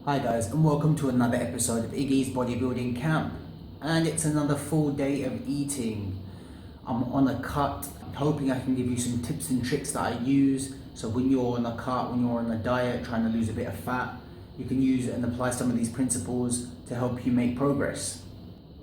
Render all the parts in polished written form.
Hi guys, and welcome to another episode of Iggy's Bodybuilding Camp. And it's another full day of eating. I'm on a cut, hoping I can give you some tips and tricks that I use. So when you're on a cut, when you're on a diet, trying to lose a bit of fat, you can use and apply some of these principles to help you make progress.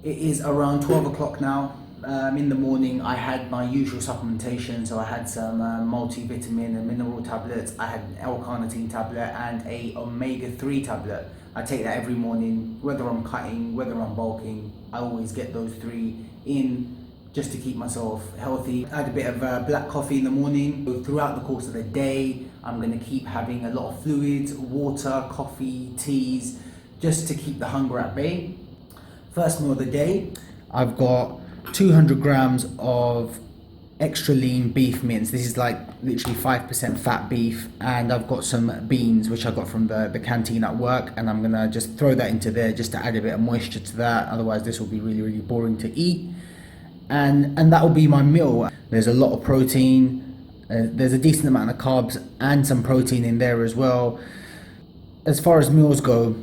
It is around 12 o'clock now. In the morning I had my usual supplementation, so I had some multivitamin and mineral tablets, I had an L-carnitine tablet and a omega-3 tablet. I take that every morning, whether I'm cutting, whether I'm bulking, I always get those three in just to keep myself healthy. I had a bit of black coffee in the morning. So throughout the course of the day, I'm going to keep having a lot of fluids, water, coffee, teas, just to keep the hunger at bay. First meal of the day, I've got 200 grams of extra lean beef mince. This is like literally 5% fat beef, and I've got some beans which I got from the canteen at work, and I'm gonna just throw that into there just to add a bit of moisture to that. Otherwise this will be really boring to eat, and that will be my meal. There's a lot of protein, there's a decent amount of carbs and some protein in there as well. As far as meals go,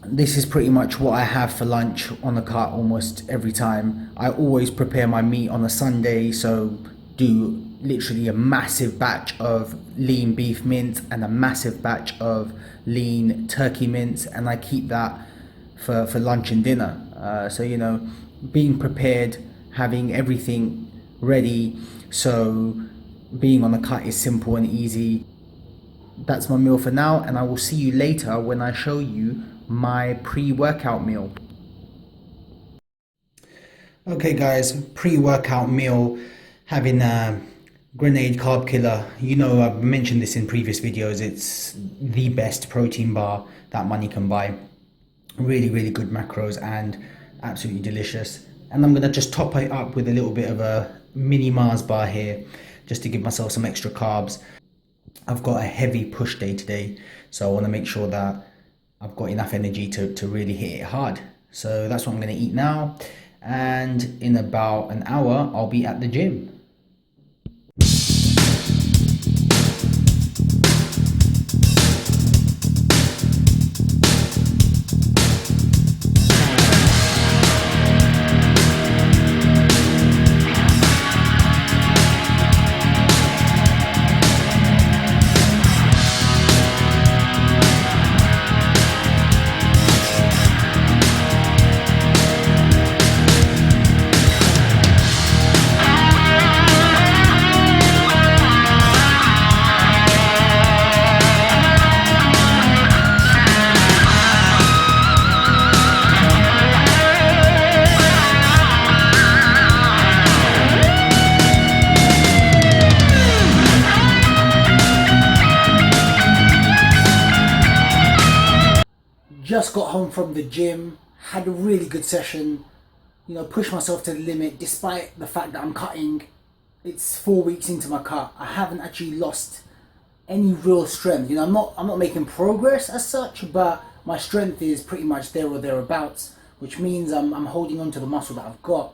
this is pretty much what I have for lunch on the cut almost every time. I always prepare my meat on a Sunday, so do literally a massive batch of lean beef mince and a massive batch of lean turkey mince, and I keep that for lunch and dinner. So you know, being prepared, having everything ready, so being on the cut is simple and easy. That's my meal for now, and I will see you later when I show you my pre-workout meal. Okay guys, pre-workout meal, having a Grenade Carb Killer. You know, I've mentioned this in previous videos, it's the best protein bar that money can buy. Really good macros and absolutely delicious. And I'm gonna just top it up with a little bit of a mini Mars bar here, just to give myself some extra carbs. I've got a heavy push day today, so I want to make sure that I've got enough energy to really hit it hard. So that's what I'm going to eat now, and in about an hour I'll be at the gym. Just got home from the gym, had a really good session, you know, pushed myself to the limit despite the fact that I'm cutting. It's 4 weeks into my cut. I haven't actually lost any real strength. You know, I'm not making progress as such, but my strength is pretty much there or thereabouts, which means I'm holding on to the muscle that I've got.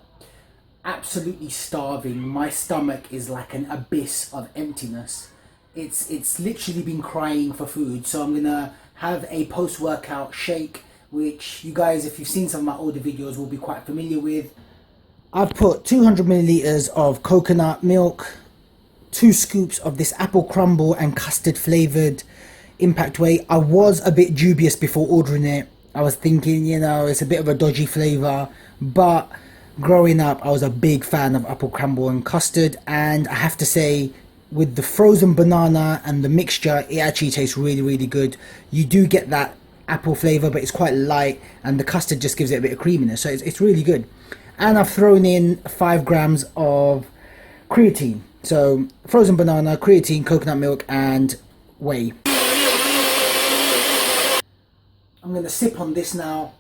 Absolutely starving. My stomach is like an abyss of emptiness. It's literally been crying for food, so I'm gonna have a post-workout shake, which you guys, if you've seen some of my older videos, will be quite familiar with. I've put 200 milliliters of coconut milk, 2 scoops of this apple crumble and custard flavored impact whey. I was a bit dubious before ordering it. I was thinking, you know, it's a bit of a dodgy flavor, but growing up I was a big fan of apple crumble and custard, and I have to say, with the frozen banana and the mixture, it actually tastes really good. You do get that apple flavor, but it's quite light, and the custard just gives it a bit of creaminess, so it's really good. And I've thrown in 5 grams of creatine. So frozen banana, creatine, coconut milk and whey. I'm going to sip on this now,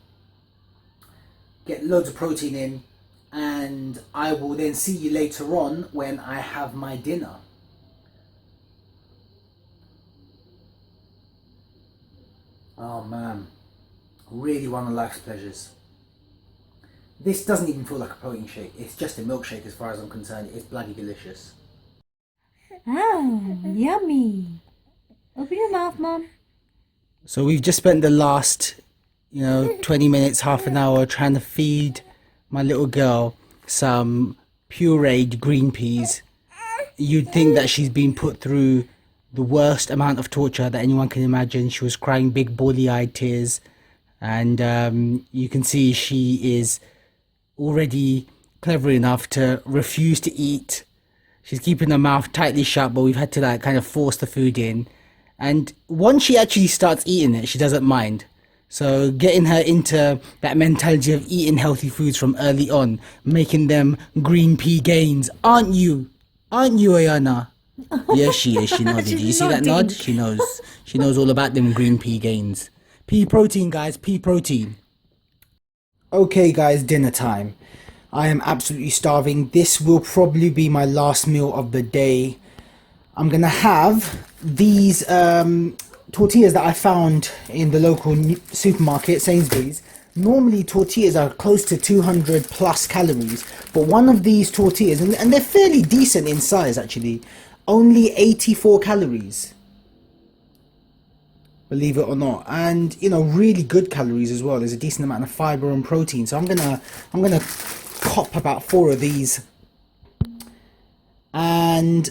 get loads of protein in, and I will then see you later on when I have my dinner. Oh man, really one of life's pleasures. This doesn't even feel like a protein shake, it's just a milkshake as far as I'm concerned. It's bloody delicious. Oh, yummy. Open your mouth, Mom. So we've just spent the last, 20 minutes, half an hour trying to feed my little girl some pureed green peas. You'd think that she's been put through the worst amount of torture that anyone can imagine. She was crying big bawly-eyed tears, and you can see she is already clever enough to refuse to eat. She's keeping her mouth tightly shut, but we've had to kind of force the food in. And once she actually starts eating it, she doesn't mind. So getting her into that mentality of eating healthy foods from early on, making them green pea gains. Aren't you? Aren't you, Ayana? Yes, she is. She nodded. Did you see that nod? She knows. She knows all about them green pea gains. Pea protein, guys. Pea protein. Okay, guys, dinner time. I am absolutely starving. This will probably be my last meal of the day. I'm gonna have these tortillas that I found in the local supermarket, Sainsbury's. Normally tortillas are close to 200 plus calories, but one of these tortillas, and they're fairly decent in size actually, only 84 calories. Believe it or not, and really good calories as well. There's a decent amount of fiber and protein, so I'm gonna cop about 4 of these. And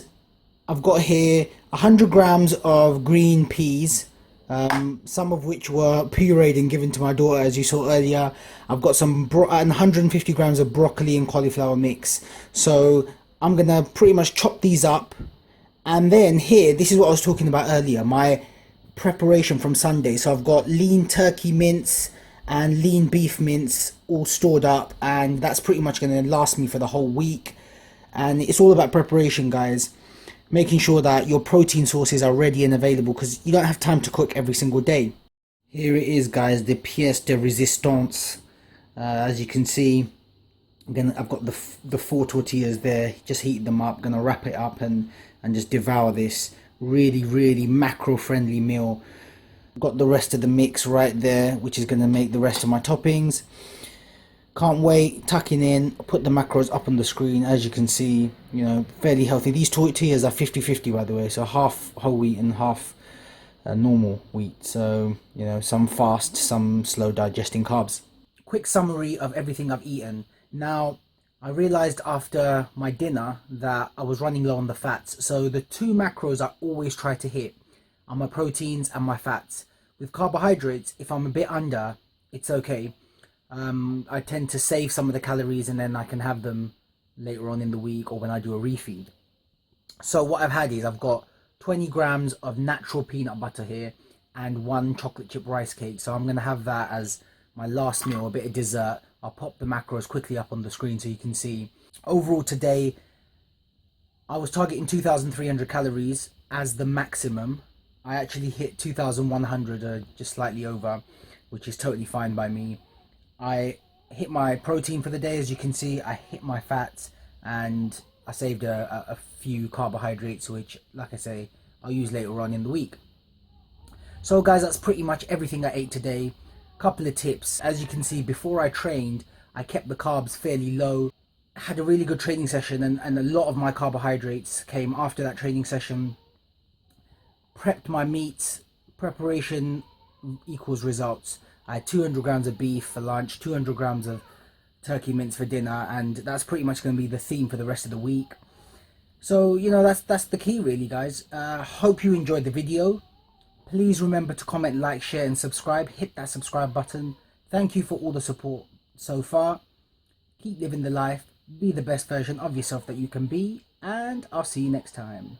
I've got here 100 grams of green peas, some of which were pureed and given to my daughter, as you saw earlier. I've got some 150 grams of broccoli and cauliflower mix. So I'm gonna pretty much chop these up, and then here, this is what I was talking about earlier, my preparation from Sunday. So I've got lean turkey mince and lean beef mince all stored up, and that's pretty much going to last me for the whole week. And it's all about preparation, guys, making sure that your protein sources are ready and available, because you don't have time to cook every single day. Here it is, guys, the pièce de résistance. As you can see, I've got the 4 tortillas there, just heat them up. Gonna wrap it up and just devour this really macro friendly meal. Got the rest of the mix right there, which is going to make the rest of my toppings. Can't wait. Tucking in, put the macros up on the screen. As you can see, fairly healthy. These tortillas are 50-50, by the way, so half whole wheat and half normal wheat. So some fast, some slow digesting carbs. Quick summary of everything I've eaten. Now, I realized after my dinner that I was running low on the fats, so the 2 macros I always try to hit are my proteins and my fats. With carbohydrates, if I'm a bit under, it's okay. I tend to save some of the calories and then I can have them later on in the week or when I do a refeed. So what I've had is I've got 20 grams of natural peanut butter here and 1 chocolate chip rice cake. So I'm going to have that as my last meal, a bit of dessert. I'll pop the macros quickly up on the screen so you can see. Overall today, I was targeting 2,300 calories as the maximum. I actually hit 2,100, just slightly over, which is totally fine by me. I hit my protein for the day, as you can see. I hit my fats, and I saved a few carbohydrates, which, like I say, I'll use later on in the week. So guys, that's pretty much everything I ate today. Couple of tips. As you can see, before I trained, I kept the carbs fairly low. Had a really good training session, and a lot of my carbohydrates came after that training session. Prepped my meats. Preparation equals results. I had 200 grams of beef for lunch, 200 grams of turkey mince for dinner, and that's pretty much going to be the theme for the rest of the week. So that's the key, really, guys. Hope you enjoyed the video. Please remember to comment, like, share and subscribe. Hit that subscribe button. Thank you for all the support so far. Keep living the life. Be the best version of yourself that you can be. And I'll see you next time.